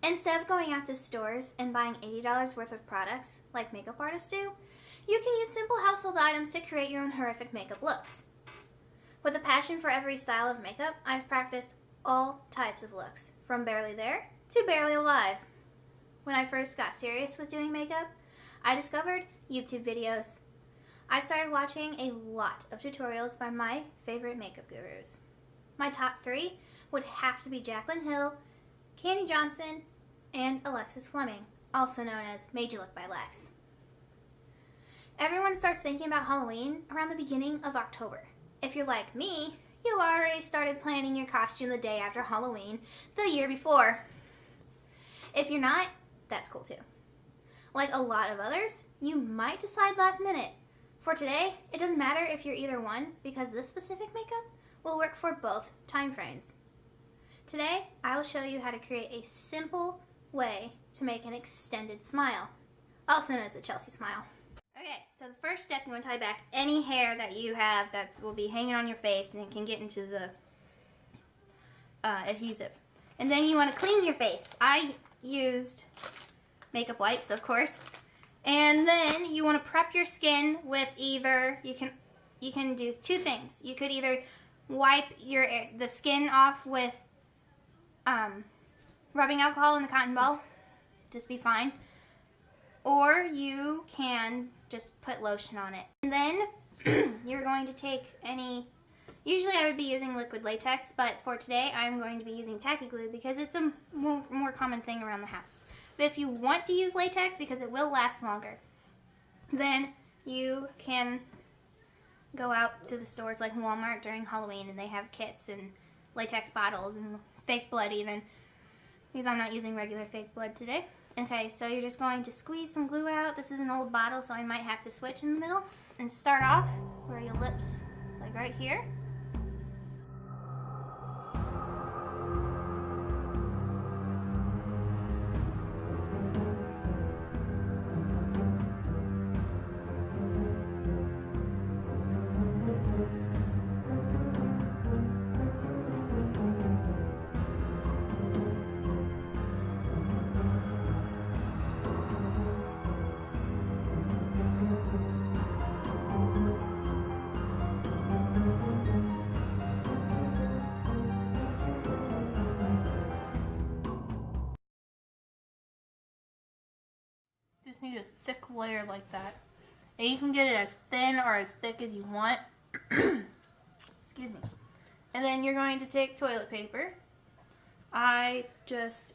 Instead of going out to stores and buying $80 worth of products like makeup artists do, you can use simple household items to create your own horrific makeup looks. With a passion for every style of makeup, I've practiced all types of looks, from barely there to barely alive. When I first got serious with doing makeup, I discovered YouTube videos. I started watching a lot of tutorials by my favorite makeup gurus. My top 3 would have to be Jaclyn Hill, Candy Johnson, and Alexis Fleming, also known as Made You Look by Lex. Everyone starts thinking about Halloween around the beginning of October. If you're like me, you already started planning your costume the day after Halloween the year before. If you're not, that's cool too. Like a lot of others, you might decide last minute. For today, it doesn't matter if you're either one because this specific makeup will work for both time frames. Today, I will show you how to create a simple way to make an extended smile, also known as the Chelsea smile. Okay, so the first step, you want to tie back any hair that you have that will be hanging on your face and it can get into the adhesive. And then you want to clean your face. I used makeup wipes, of course. And then you want to prep your skin with either, you can do 2 things. You could either wipe the skin off with rubbing alcohol in a cotton ball, just be fine. Or you can just put lotion on it. And then you're going to take usually I would be using liquid latex, but for today I'm going to be using tacky glue because it's a more common thing around the house. But if you want to use latex because it will last longer, then you can go out to the stores like Walmart during Halloween and they have kits and latex bottles and fake blood even, because I'm not using regular fake blood today. Okay, so you're just going to squeeze some glue out. This is an old bottle, so I might have to switch in the middle. And start off where your lips, like right here. Just need a thick layer like that. And you can get it as thin or as thick as you want. Excuse me. And then you're going to take toilet paper. I just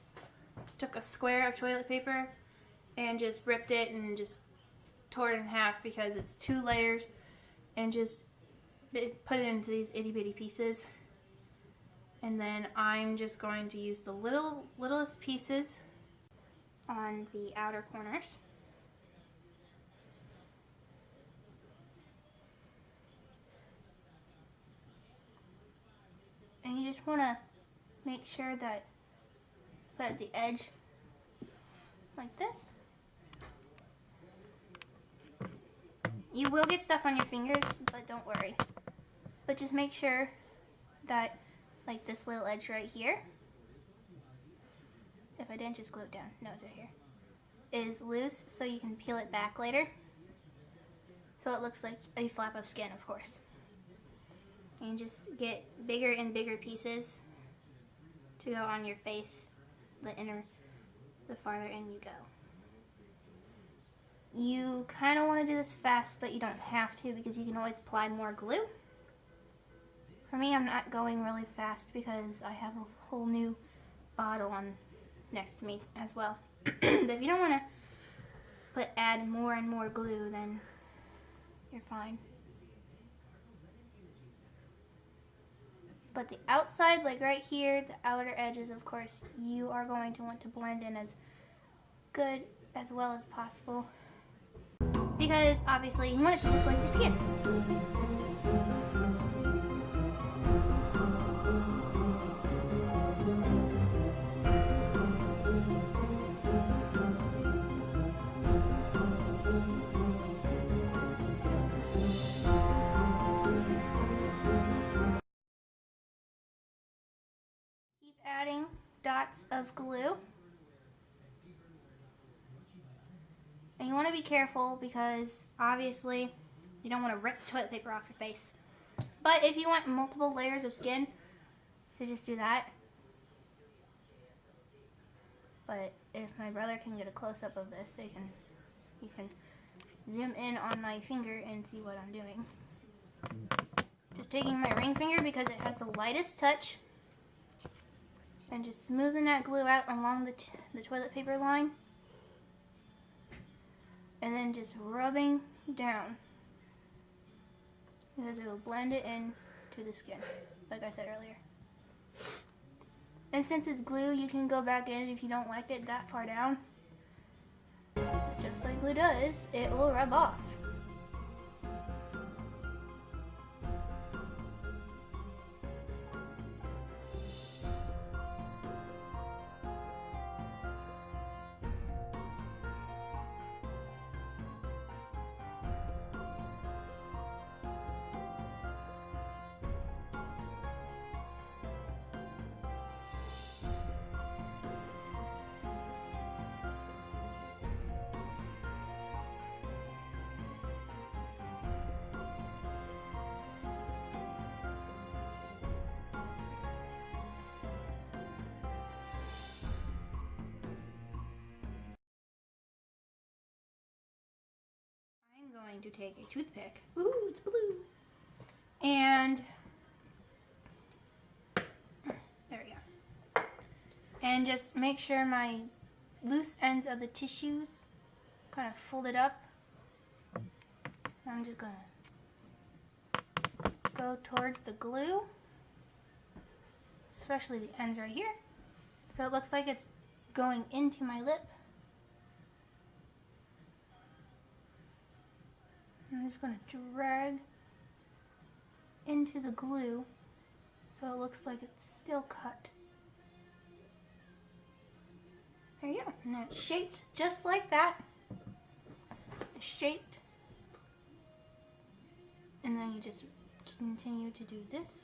took a square of toilet paper and just ripped it and just tore it in half because it's 2 layers, and just put it into these itty bitty pieces. And then I'm just going to use the littlest pieces on the outer corners. And you just want to make sure that put at the edge like this. You will get stuff on your fingers, but don't worry. But just make sure that like this little edge right here, if I didn't just glue it down, no, it's right here, is loose so you can peel it back later. So it looks like a flap of skin, of course. And just get bigger and bigger pieces to go on your face, the farther in you go. You kind of want to do this fast, but you don't have to because you can always apply more glue. For me, I'm not going really fast because I have a whole new bottle on next to me as well. But if you don't want to add more and more glue, then you're fine. But the outside, like right here, the outer edges, of course, you are going to want to blend in as good as well as possible, because obviously you want it to look like your skin. Keep adding dots of glue And you want to be careful because obviously you don't want to rip toilet paper off your face. But if you want multiple layers of skin, so just do that. But if my brother can get a close-up of this, you can zoom in on my finger and see what I'm doing. Just taking my ring finger because it has the lightest touch and just smoothing that glue out along the toilet paper line. And then just rubbing down because it will blend it in to the skin, like I said earlier. And since it's glue, you can go back in if you don't like it that far down. Just like glue does, it will rub off. I'm going to take a toothpick. Ooh, it's blue. And there we go. And just make sure my loose ends of the tissues kind of folded up. I'm just going to go towards the glue, especially the ends right here. So it looks like it's going into my lip. I'm just going to drag into the glue so it looks like it's still cut. There you go. And it's shaped just like that. It's shaped. And then you just continue to do this.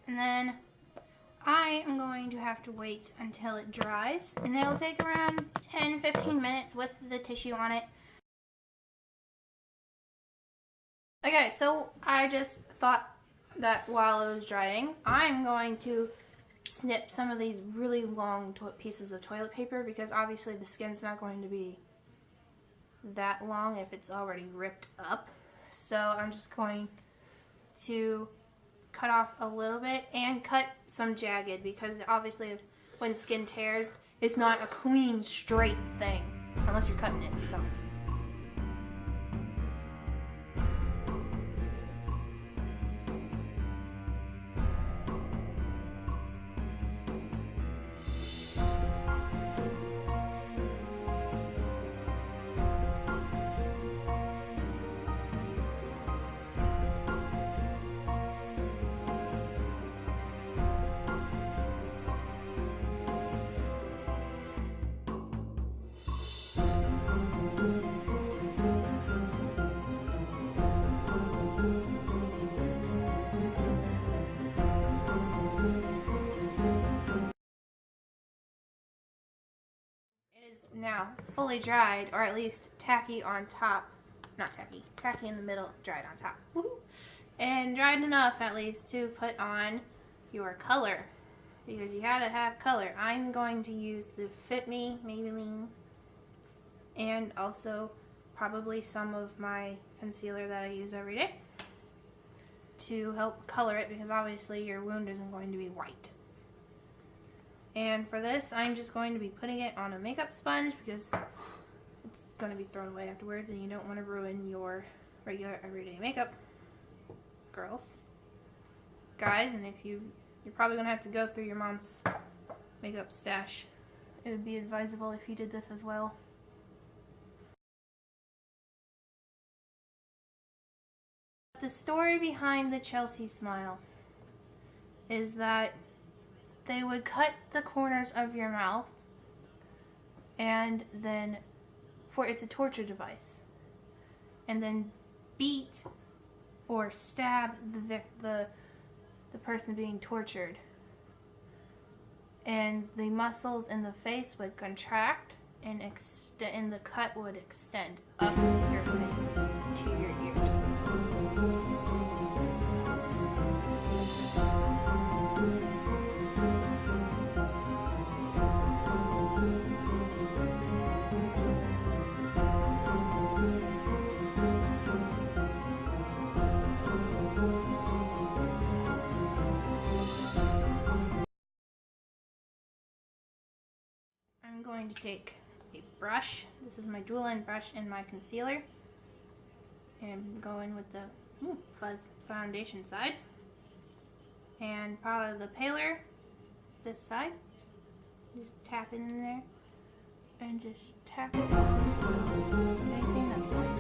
And then I am going to have to wait until it dries, and it'll take around 10-15 minutes with the tissue on it. Okay, so I just thought that while it was drying, I'm going to snip some of these really long pieces of toilet paper because obviously the skin's not going to be that long if it's already ripped up. So I'm just going to cut off a little bit and cut some jagged because obviously when skin tears, it's not a clean, straight thing unless you're cutting it. So. Now fully dried, or at least tacky on top, not tacky, tacky in the middle, dried on top. Woohoo! And dried enough at least to put on your color, because you gotta have color. I'm going to use the Fit Me Maybelline and also probably some of my concealer that I use every day to help color it, because obviously your wound isn't going to be white. And for this, I'm just going to be putting it on a makeup sponge because it's going to be thrown away afterwards and you don't want to ruin your regular everyday makeup, girls, guys, and if you're probably going to have to go through your mom's makeup stash, it would be advisable if you did this as well. The story behind the Chelsea smile is that they would cut the corners of your mouth, and then, it's a torture device, and then beat or stab the person being tortured and the muscles in the face would contract and and the cut would extend up your face to your ears. I'm going to take a brush. This is my dual end brush and my concealer. And go in with the fuzz foundation side. And probably the paler, this side. Just tap it in there. And just tap it on anything that's white.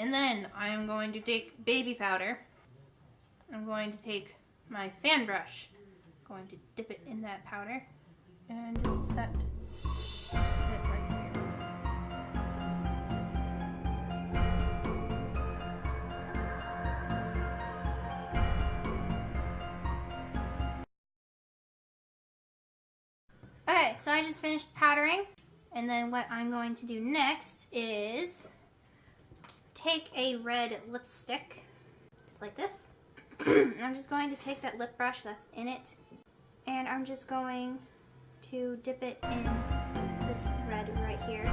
And then I am going to take baby powder. I'm going to take my fan brush. I'm going to dip it in that powder and just set it right here. Okay, so I just finished powdering, and then what I'm going to do next is take a red lipstick, just like this. I'm just going to take that lip brush that's in it, and I'm just going to dip it in this red right here.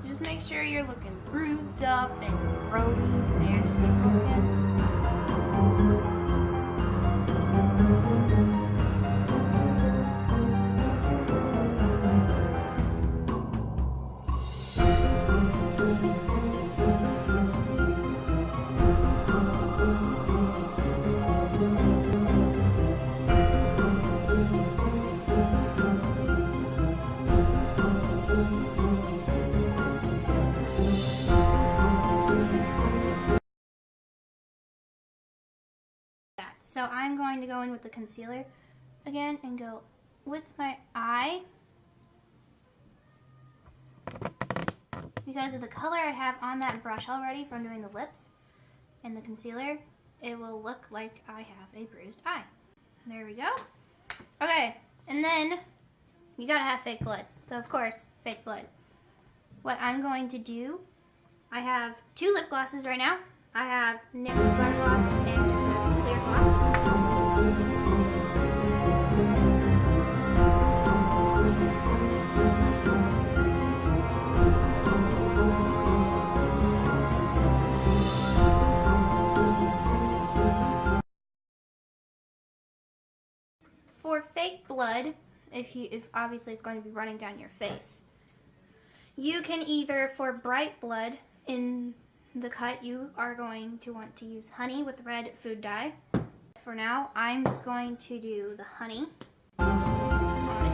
Just make sure you're looking bruised up and grody, nasty looking. So I'm going to go in with the concealer again and go with my eye. Because of the color I have on that brush already from doing the lips and the concealer, it will look like I have a bruised eye. There we go. Okay, and then you gotta have fake blood. So of course, fake blood. What I'm going to do, I have 2 lip glosses right now. I have NYX Butter Gloss and just a clear gloss. For fake blood, if obviously it's going to be running down your face, you can either, for bright blood in the cut, you are going to want to use honey with red food dye. For now, I'm just going to do the honey on it.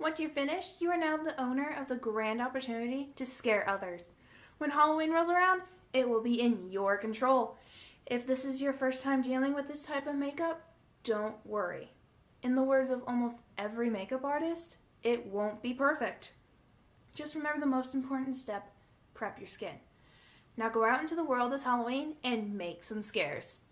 Once you're finished, you are now the owner of the grand opportunity to scare others. When Halloween rolls around, It will be in your control. If this is your first time dealing with this type of makeup, don't worry. In the words of almost every makeup artist, it won't be perfect. Just remember the most important step: prep your skin. Now go out into the world this Halloween and make some scares.